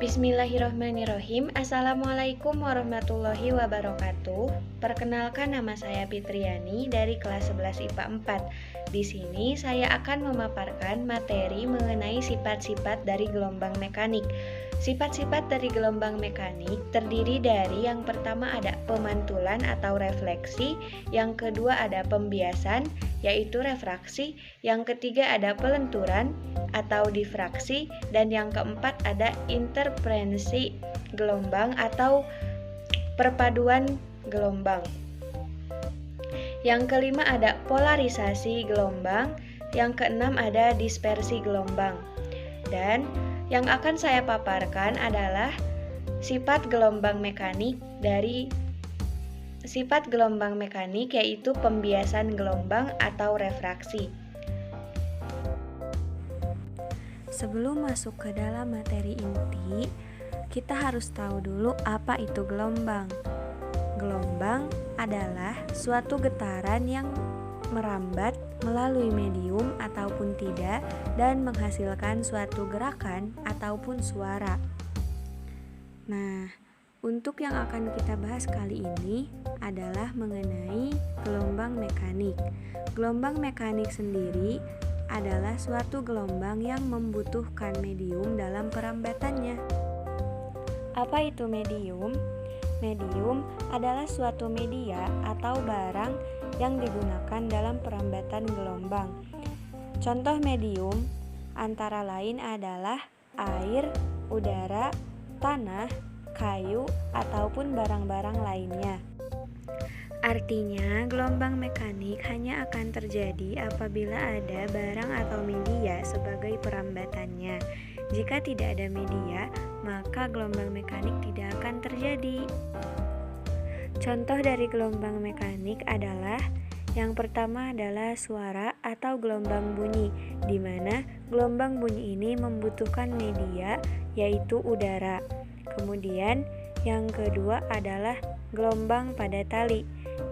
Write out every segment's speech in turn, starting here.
Bismillahirrohmanirrohim. Assalamualaikum warahmatullahi wabarakatuh. Perkenalkan, nama saya Fitriani dari kelas 11 IPA 4. Di sini saya akan memaparkan materi mengenai sifat-sifat dari gelombang mekanik. Sifat-sifat dari gelombang mekanik terdiri dari yang pertama ada pemantulan atau refleksi, yang kedua ada pembiasan yaitu refraksi, yang ketiga ada pelenturan atau difraksi, dan yang keempat ada interferensi gelombang atau perpaduan gelombang. Yang kelima ada polarisasi gelombang, yang keenam ada dispersi gelombang. Dan yang akan saya paparkan adalah sifat gelombang mekanik yaitu pembiasan gelombang atau refraksi. Sebelum masuk ke dalam materi inti, kita harus tahu dulu apa itu gelombang. Gelombang adalah suatu getaran yang merambat melalui medium ataupun tidak dan menghasilkan suatu gerakan ataupun suara. Nah, untuk yang akan kita bahas kali ini adalah mengenai gelombang mekanik. Gelombang mekanik sendiri adalah suatu gelombang yang membutuhkan medium dalam perambatannya. Apa itu medium? Medium adalah suatu media atau barang yang digunakan dalam perambatan gelombang. Contoh medium antara lain adalah air, udara, tanah, kayu, ataupun barang-barang lainnya. Artinya, gelombang mekanik hanya akan terjadi apabila ada barang atau media sebagai perambatannya. Jika tidak ada media, maka gelombang mekanik tidak akan terjadi. Contoh dari gelombang mekanik adalah yang pertama adalah suara atau gelombang bunyi, di mana gelombang bunyi ini membutuhkan media yaitu udara. Kemudian yang kedua adalah gelombang pada tali,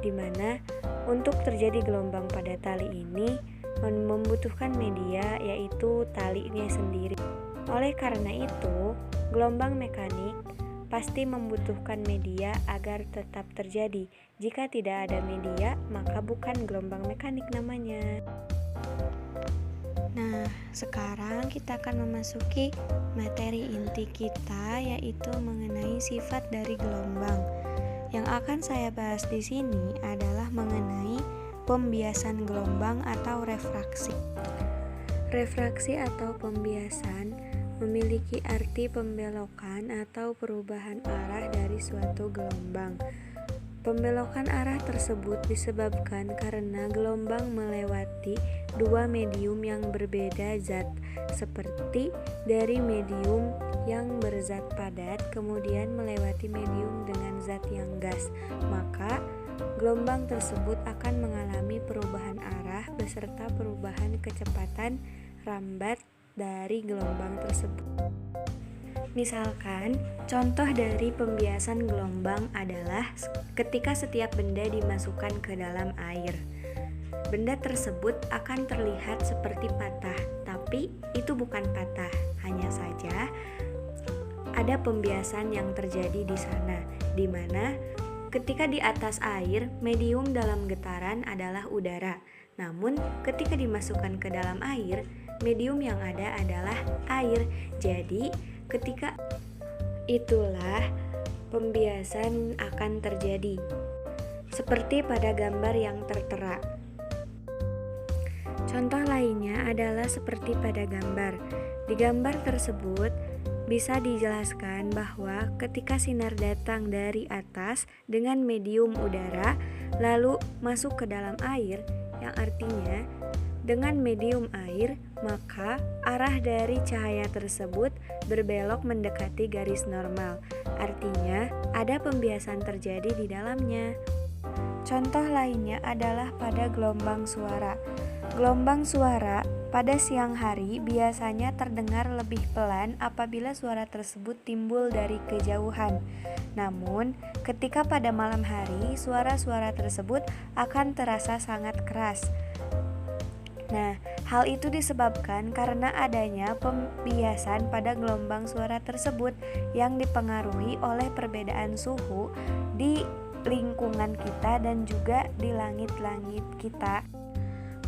di mana untuk terjadi gelombang pada tali ini membutuhkan media yaitu talinya sendiri. Oleh karena itu, gelombang mekanik pasti membutuhkan media agar tetap terjadi. Jika tidak ada media, maka bukan gelombang mekanik namanya. Nah, sekarang kita akan memasuki materi inti kita, yaitu mengenai sifat dari gelombang. Yang akan saya bahas di sini adalah mengenai pembiasan gelombang atau refraksi. Refraksi atau pembiasan memiliki arti pembelokan atau perubahan arah dari suatu gelombang. Pembelokan arah tersebut disebabkan karena gelombang melewati dua medium yang berbeda zat, seperti dari medium yang berzat padat kemudian melewati medium dengan zat yang gas. Maka gelombang tersebut akan mengalami perubahan arah beserta perubahan kecepatan rambat dari gelombang tersebut. Misalkan, contoh dari pembiasan gelombang adalah ketika setiap benda dimasukkan ke dalam air. Benda tersebut akan terlihat seperti patah, tapi itu bukan patah, hanya saja ada pembiasan yang terjadi di sana, di mana ketika di atas air, medium dalam getaran adalah udara. Namun, ketika dimasukkan ke dalam air, medium yang ada adalah air. Jadi, ketika itulah pembiasan akan terjadi. Seperti pada gambar yang tertera. Contoh lainnya adalah seperti pada gambar. Di gambar tersebut bisa dijelaskan bahwa ketika sinar datang dari atas dengan medium udara lalu masuk ke dalam air, yang artinya dengan medium air, maka arah dari cahaya tersebut berbelok mendekati garis normal. Artinya, ada pembiasan terjadi di dalamnya. Contoh lainnya adalah pada gelombang suara. Gelombang suara pada siang hari biasanya terdengar lebih pelan apabila suara tersebut timbul dari kejauhan. Namun, ketika pada malam hari, suara-suara tersebut akan terasa sangat keras. Nah, Hal itu disebabkan karena adanya pembiasan pada gelombang suara tersebut yang dipengaruhi oleh perbedaan suhu di lingkungan kita dan juga di langit-langit kita.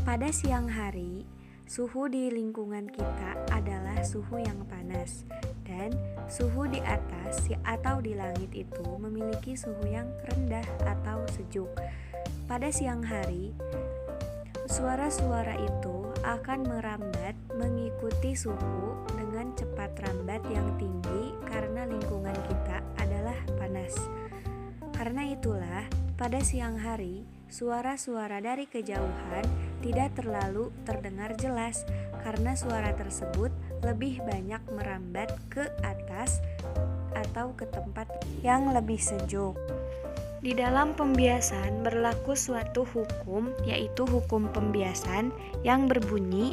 Pada siang hari, suhu di lingkungan kita adalah suhu yang panas, dan suhu di atas atau di langit itu memiliki suhu yang rendah atau sejuk. Pada siang hari, suara-suara itu akan merambat mengikuti suhu dengan cepat rambat yang tinggi karena lingkungan kita adalah panas. Karena itulah, pada siang hari, suara-suara dari kejauhan tidak terlalu terdengar jelas karena suara tersebut lebih banyak merambat ke atas atau ke tempat yang lebih sejuk. Di dalam pembiasan berlaku suatu hukum, yaitu hukum pembiasan yang berbunyi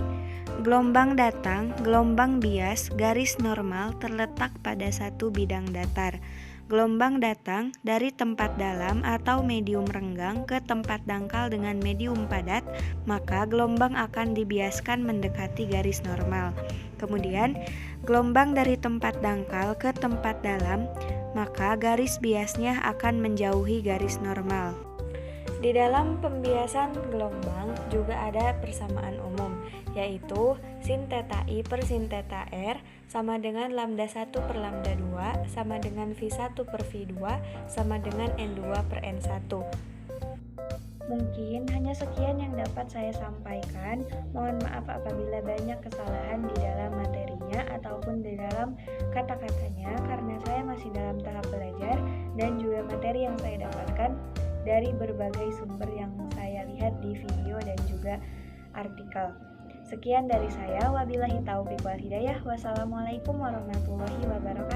gelombang datang, gelombang bias, garis normal terletak pada satu bidang datar. Gelombang datang dari tempat dalam atau medium renggang ke tempat dangkal dengan medium padat, maka gelombang akan dibiaskan mendekati garis normal. Kemudian, gelombang dari tempat dangkal ke tempat dalam, maka garis biasnya akan menjauhi garis normal. Di dalam pembiasan gelombang juga ada persamaan umum, yaitu sin theta I per sin theta R sama dengan lambda 1 per lambda 2 sama dengan V1 per V2 sama dengan N2 per N1. Mungkin hanya sekian yang dapat saya sampaikan. Mohon maaf apabila banyak kesalahan di dalam materinya ataupun di dalam kata-katanya, karena saya masih dalam tahap belajar dan juga materi yang saya dapatkan dari berbagai sumber yang saya lihat di video dan juga artikel. Sekian dari saya, wabillahi taufiq wal hidayah. Wassalamualaikum warahmatullahi wabarakatuh.